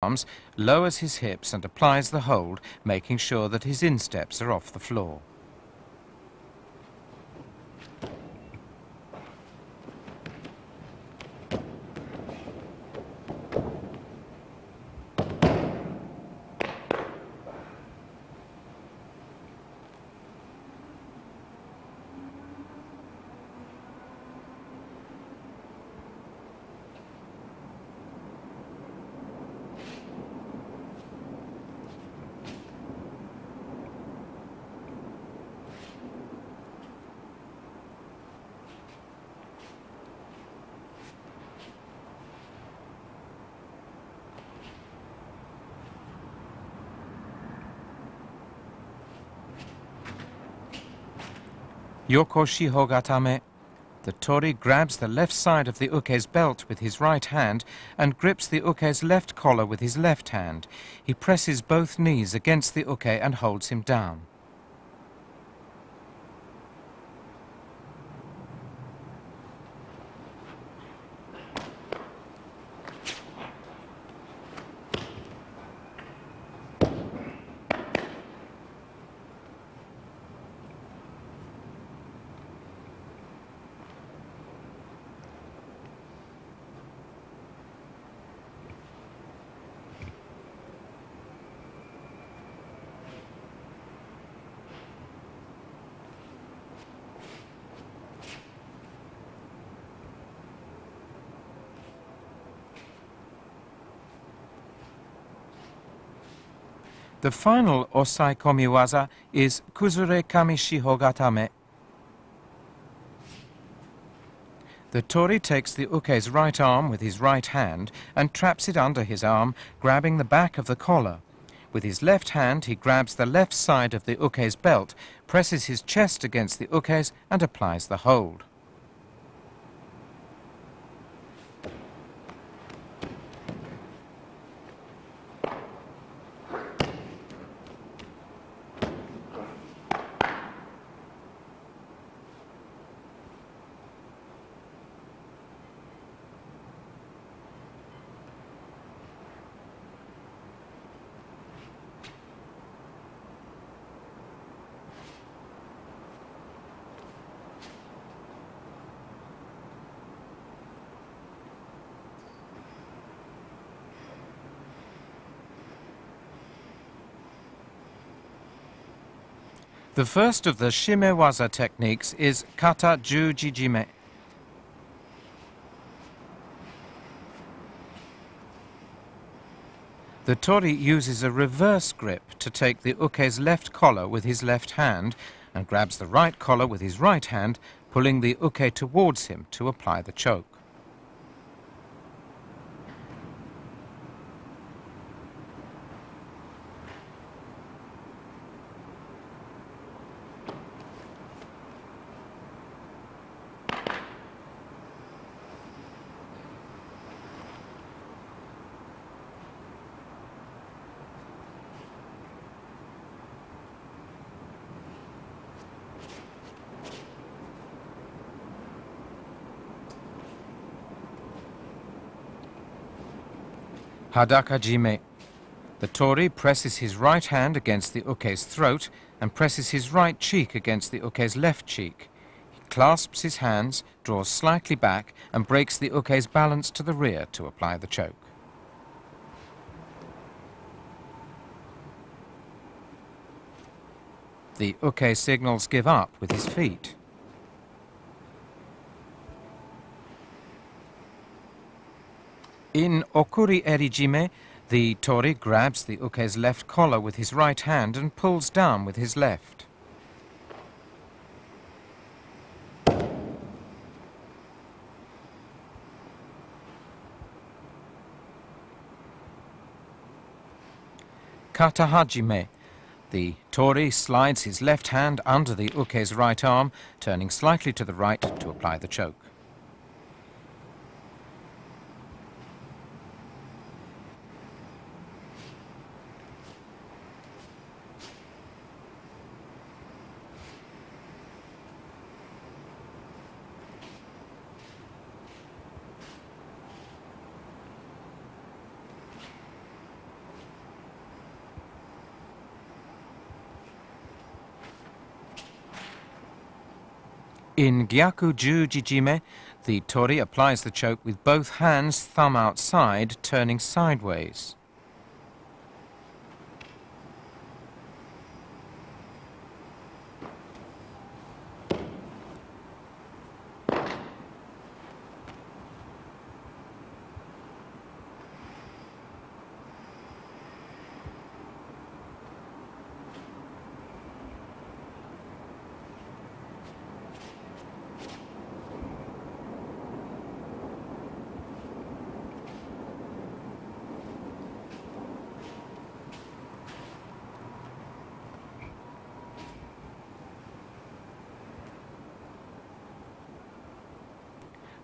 arms, lowers his hips and applies the hold, making sure that his insteps are off the floor. Yoko Shihogatame. The tori grabs the left side of the uke's belt with his right hand and grips the uke's left collar with his left hand. He presses both knees against the uke and holds him down. The final osai komiwaza is kuzure kami shihogatame. The tori takes the uke's right arm with his right hand and traps it under his arm, grabbing the back of the collar. With his left hand, he grabs the left side of the uke's belt, presses his chest against the uke's and applies the hold. The first of the shimewaza techniques is kata jujijime. The tori uses a reverse grip to take the uke's left collar with his left hand and grabs the right collar with his right hand, pulling the uke towards him to apply the choke. Hadaka-jime. The tori presses his right hand against the uke's throat and presses his right cheek against the uke's left cheek. He clasps his hands, draws slightly back and breaks the uke's balance to the rear to apply the choke. The uke signals give up with his feet. In okuri erijime, the tori grabs the uke's left collar with his right hand and pulls down with his left. Kata hajime. The tori slides his left hand under the uke's right arm, turning slightly to the right to apply the choke. In Gyaku Jujijime, the tori applies the choke with both hands, thumb outside, turning sideways.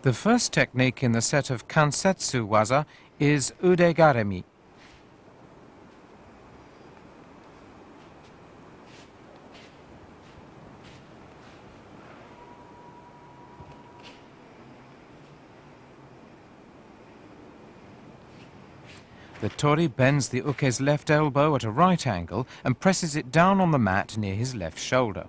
The first technique in the set of kansetsu waza is udegaremi. The tori bends the uke's left elbow at a right angle and presses it down on the mat near his left shoulder.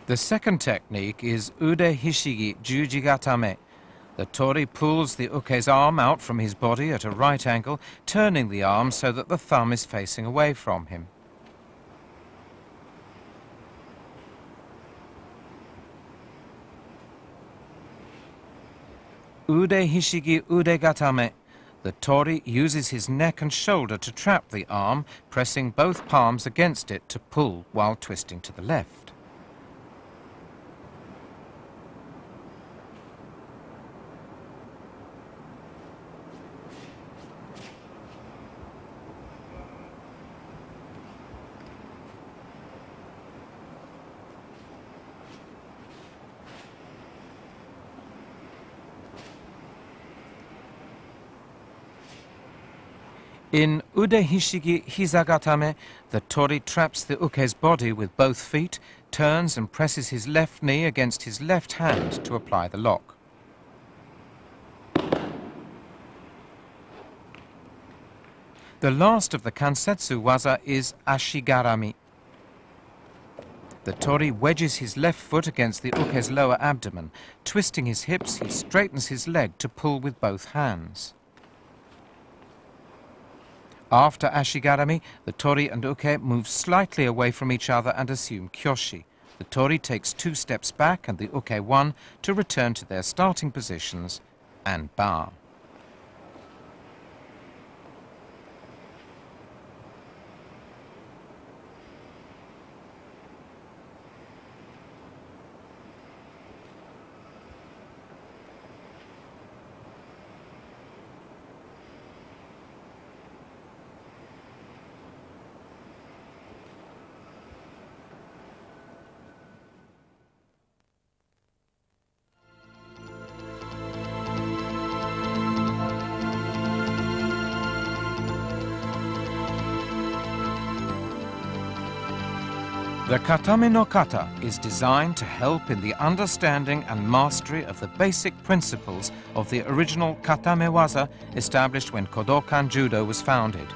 The second technique is ude hishigi jujigatame. The tori pulls the uke's arm out from his body at a right angle, turning the arm so that the thumb is facing away from him. Ude hishigi udegatame. The tori uses his neck and shoulder to trap the arm, pressing both palms against it to pull while twisting to the left. In ude hishigi hizagatame, the tori traps the uke's body with both feet, turns and presses his left knee against his left hand to apply the lock. The last of the kansetsu waza is ashigarami. The tori wedges his left foot against the uke's lower abdomen. Twisting his hips, he straightens his leg to pull with both hands. After ashigarami, the tori and uke move slightly away from each other and assume kyoshi. The tori takes 2 steps back and the uke 1 to return to their starting positions and bow. The Katami no Kata is designed to help in the understanding and mastery of the basic principles of the original katame waza established when Kodokan Judo was founded,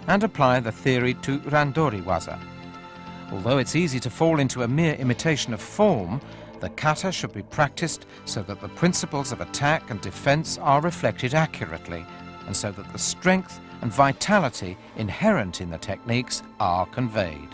and apply the theory to randori waza. Although it's easy to fall into a mere imitation of form, the kata should be practiced so that the principles of attack and defense are reflected accurately, and so that the strength and vitality inherent in the techniques are conveyed.